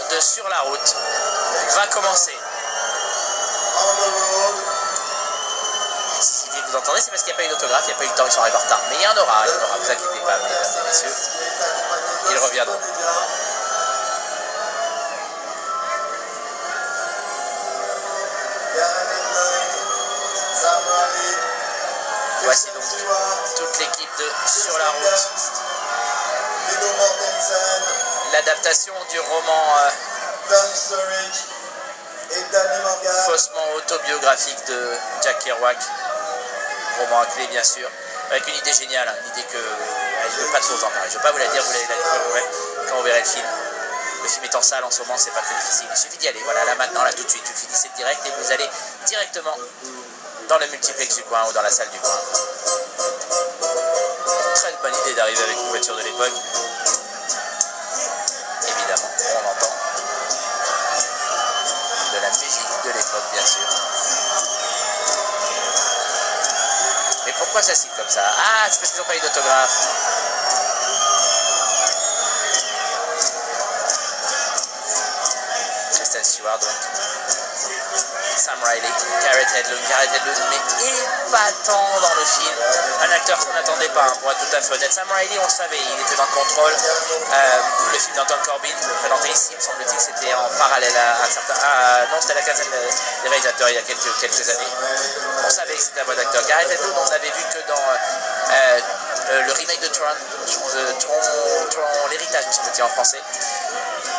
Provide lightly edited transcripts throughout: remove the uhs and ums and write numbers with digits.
de Sur la route va commencer. Si vous entendez, c'est parce qu'il n'y a pas eu d'autographe, il n'y a pas eu le temps, ils sont arrivés en retard. Mais il y en aura, vous inquiétez pas, mesdames et messieurs. Ils reviendront. Voici donc toute l'équipe de Sur la route. L'adaptation du roman faussement autobiographique de Jack Kerouac. Roman à clé, bien sûr. Avec une idée géniale, hein, une idée que je ne veux pas trop en parler. Je ne vais pas vous la dire, vous allez la découvrir quand vous verrez le film. Le film est en salle en ce moment, c'est pas très difficile. Il suffit d'y aller, voilà, là maintenant, là tout de suite. Vous finissez le direct et vous allez directement dans le multiplex du coin ou dans la salle du coin. Très bonne idée d'arriver avec une voiture de l'époque. Évidemment, on entend de la musique de l'époque, bien sûr. Mais pourquoi ça cite comme ça? Ah, c'est parce qu'ils n'ont pas eu d'autographe. Kristen Stewart, donc. Sam Riley, Garrett Hedlund, mais épatant dans le film. Un acteur qu'on n'attendait pas, hein, pour être tout à fait honnête. Sam Riley, on le savait, il était dans le contrôle. Le film d'Anton Corbijn, présenté ici, me semble-t-il que c'était en parallèle à un certain... non, c'était la quinzaine des réalisateurs il y a quelques années. On savait que c'était un bon acteur. Garrett Hedlund, on l'avait vu que dans le remake de Tron, l'héritage, me semble-t-il en français.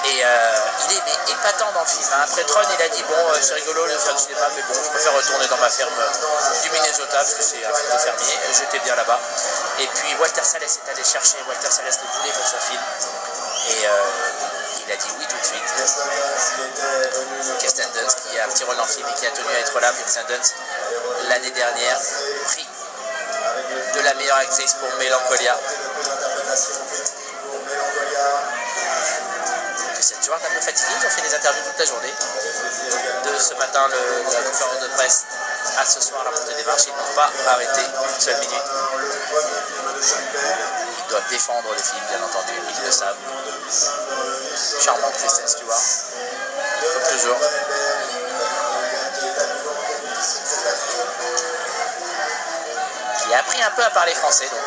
Et il est épatant dans le film. Après Tron, il a dit bon, c'est rigolo de faire du cinéma, mais bon, je préfère retourner dans ma ferme du Minnesota parce que c'est un film de fermier. J'étais bien là-bas. Et puis Walter Salles est allé chercher. Walter Salles le voulait pour son film. Et il a dit oui tout de suite. Kirsten Dunst, qui a un petit rôle dans le film et qui a tenu à être là. Kirsten Dunst, l'année dernière, prix de la meilleure actrice pour Mélancolia. Kristen Stewart un peu fatiguée, ils ont fait des interviews toute la journée. De ce matin, la conférence de presse à ce soir, la montée des marches, ils n'ont pas arrêté une seule minute. Ils doivent défendre le film, bien entendu, ils le savent. Charmante Kristen Stewart, comme toujours. Qui a appris un peu à parler français, donc.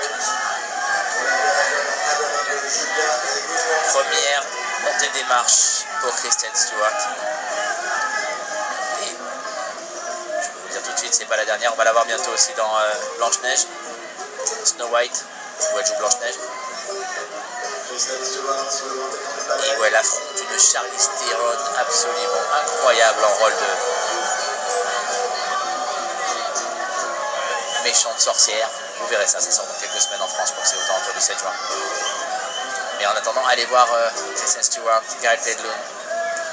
Première montée des marches pour Kristen Stewart. Et je peux vous dire tout de suite, c'est pas la dernière, on va la voir bientôt aussi dans Blanche-Neige, Snow White, où elle joue Blanche-Neige. Et où elle affronte une Charlize Theron absolument incroyable en rôle de méchante sorcière. Vous verrez ça sort dans quelques semaines en France, je crois que c'est autant autour du 7 juin. Mais en attendant, allez voir Kristen Stewart, Garrett Hedlund,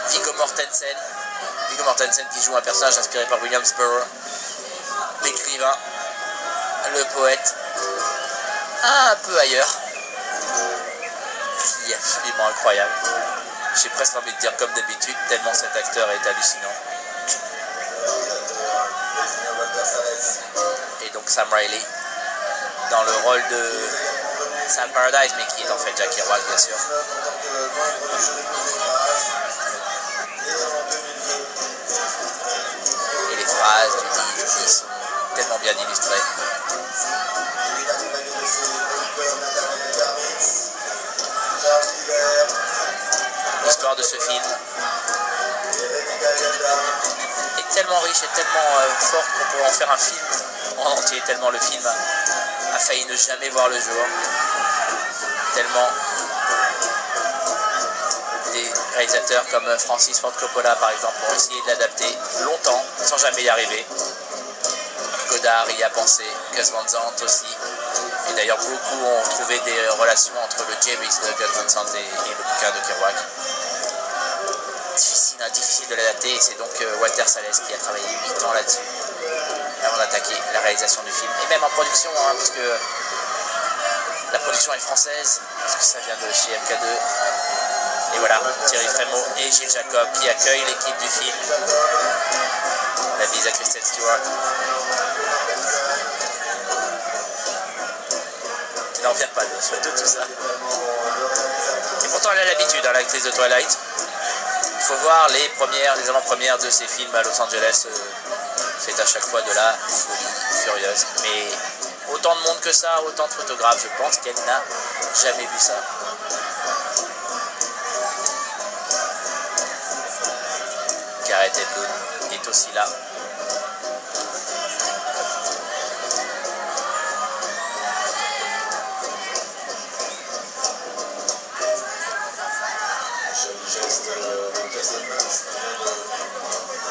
Viggo Mortensen qui joue un personnage inspiré par William Burroughs, l'écrivain, le poète, un peu ailleurs, qui est absolument incroyable. J'ai presque envie de dire comme d'habitude, tellement cet acteur est hallucinant. Et donc Sam Riley, dans le rôle de Sam Paradise, mais qui est en fait Jack Kerouac, bien sûr. Et les phrases du livre qui sont tellement bien illustrées. L'histoire de ce film est tellement riche et tellement forte qu'on pourrait en faire un film en entier, tellement le film a failli ne jamais voir le jour. Tellement des réalisateurs comme Francis Ford Coppola par exemple ont essayé de l'adapter longtemps sans jamais y arriver. Godard y a pensé, Gus Van Sant aussi, et d'ailleurs beaucoup ont trouvé des relations entre le Jerry's de Gus Van Sant et le bouquin de Kerouac. Difficile de l'adapter, et c'est donc Walter Salles qui a travaillé 8 ans là-dessus avant d'attaquer la réalisation du film, et même en production, hein, parce que la production est française, parce que ça vient de chez MK2. Et voilà, Thierry Frémaux et Gilles Jacob qui accueillent l'équipe du film. La bise à Kristen Stewart, qui n'en vient pas de tout ça. Et pourtant elle a l'habitude, hein, l'actrice de Twilight. faut voir les avant-premières de ces films à Los Angeles. C'est à chaque fois de la folie furieuse. Mais autant de monde que ça, autant de photographes, je pense qu'elle n'a jamais vu ça. Gareth Edlund est aussi là.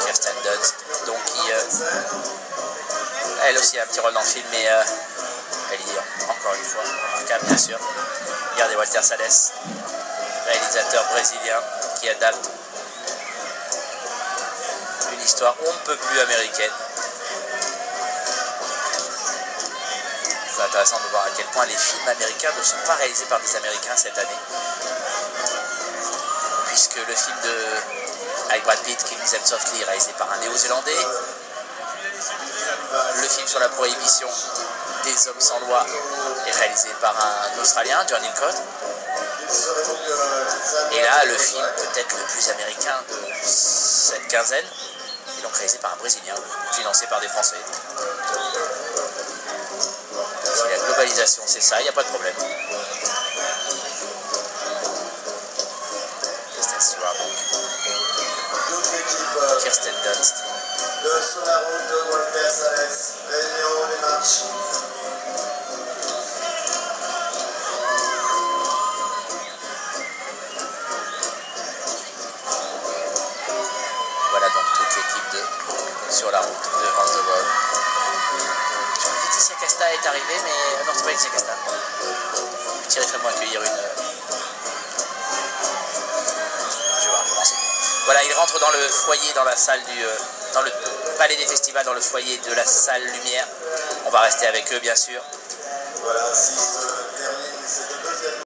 Kirsten Dunst, donc elle aussi a un petit rôle dans le film, mais elle y est encore une fois remarquable, bien sûr. Regardez Walter Salles, réalisateur brésilien qui adapte une histoire on ne peut plus américaine. C'est intéressant de voir à quel point les films américains ne sont pas réalisés par des Américains cette année, puisque le film avec Brad Pitt, Killing Them Softly, réalisé par un Néo-Zélandais, le film sur la prohibition des hommes sans loi est réalisé par un Australien, John Hillcoat, et là le film peut-être le plus américain de cette quinzaine est donc réalisé par un Brésilien, financé par des Français. C'est la globalisation, c'est ça, il n'y a pas de problème. Kirsten Dunst. Sur la route de Walter Salles, réunion des matchs. Voilà donc toute l'équipe de Sur la route de On the Road. Laetitia Casta est arrivée, mais non, c'est pas Laetitia Casta. Thierry Frémont accueillir une. Je vais voir, je vais renseigner. Voilà, il rentre dans le foyer, dans la salle dans le palais des festivals, dans le foyer de la salle Lumière. On va rester avec eux, bien sûr. Voilà, si se termine cette deuxième